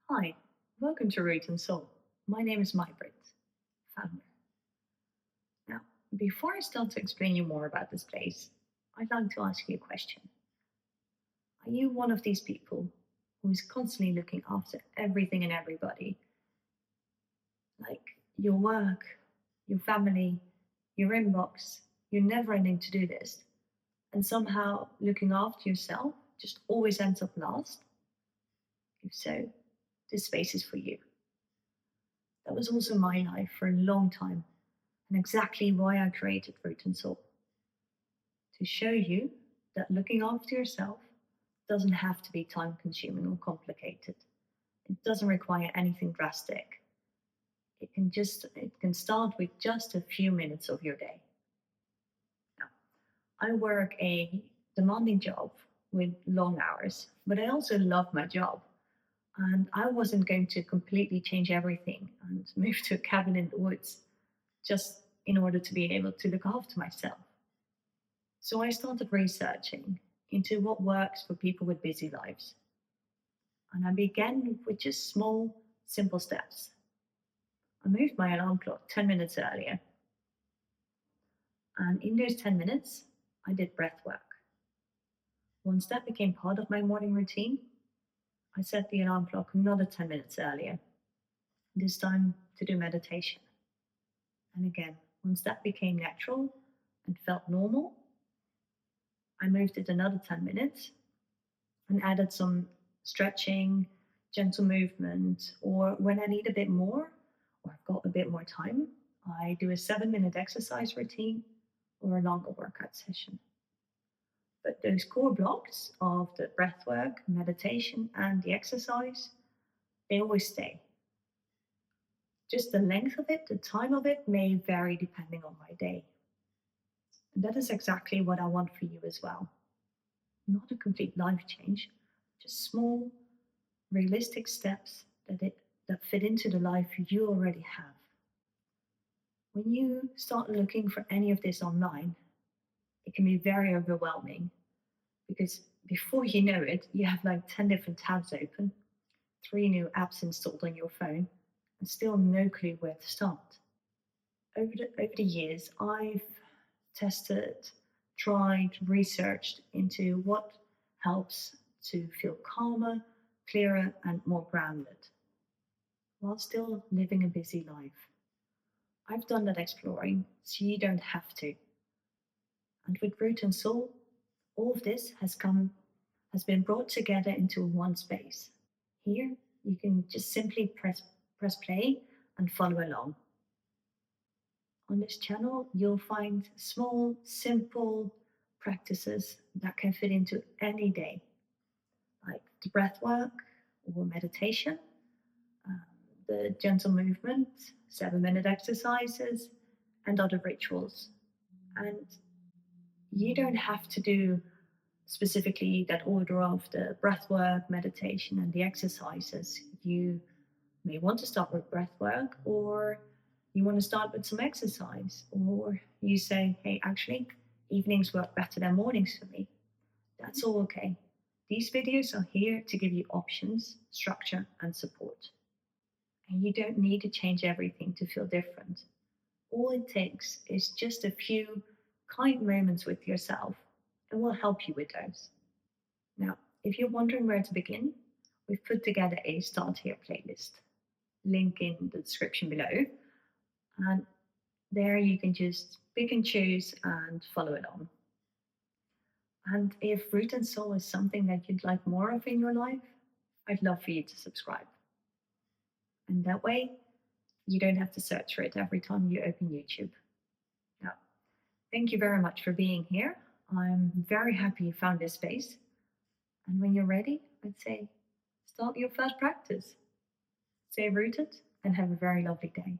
Hi, welcome to Root and Soul. My name is Maybritt, founder. Now, before I start to explain you more about this place, I'd like to ask you a question. Are you one of these people who is constantly looking after everything and everybody, like your work, your family, your inbox, your never ending to do list, and somehow looking after yourself just always ends up last? If so, this space is for you. That was also my life for a long time, and exactly why I created Root and Soul, to show you that looking after yourself doesn't have to be time consuming or complicated. It doesn't require anything drastic. It can start with just a few minutes of your day. Now, I work a demanding job with long hours, but I also love my job. And I wasn't going to completely change everything and move to a cabin in the woods just in order to be able to look after myself. So I started researching into what works for people with busy lives. And I began with just small, simple steps. I moved my alarm clock 10 minutes earlier. And in those 10 minutes, I did breath work. Once that became part of my morning routine, I set the alarm clock another 10 minutes earlier, this time to do meditation. And again, once that became natural and felt normal, I moved it another 10 minutes and added some stretching, gentle movement, or when I need a bit more, or I've got a bit more time, I do a 7-minute exercise routine or a longer workout session. But those core blocks of the breath work, meditation, and the exercise, they always stay. Just the length of it, the time of it may vary depending on my day. And that is exactly what I want for you as well. Not a complete life change, just small, realistic steps that fit into the life you already have. When you start looking for any of this online, it can be very overwhelming because before you know it, you have like 10 different tabs open, 3 new apps installed on your phone, and still no clue where to start. Over the years, I've tested, tried, researched into what helps to feel calmer, clearer, and more grounded while still living a busy life. I've done that exploring, so you don't have to. And with Root and Soul, all of this has been brought together into one space. Here, you can just simply press play and follow along. On this channel, you'll find small, simple practices that can fit into any day, like the breath work or meditation, um, the gentle movement, 7-minute exercises, and other rituals. And you don't have to do specifically that order of the breath work, meditation, and the exercises. You may want to start with breath work, or you want to start with some exercise, or you say, hey, actually, evenings work better than mornings for me. That's all okay. These videos are here to give you options, structure, and support. And you don't need to change everything to feel different. All it takes is just a few kind moments with yourself, and we'll help you with those. Now, if you're wondering where to begin, we've put together a Start Here playlist. Link in the description below. And there you can just pick and choose and follow along. And if Root and Soul is something that you'd like more of in your life, I'd love for you to subscribe. And that way, you don't have to search for it every time you open YouTube. Now, thank you very much for being here. I'm very happy you found this space. And when you're ready, I'd say start your first practice. Stay rooted and have a very lovely day.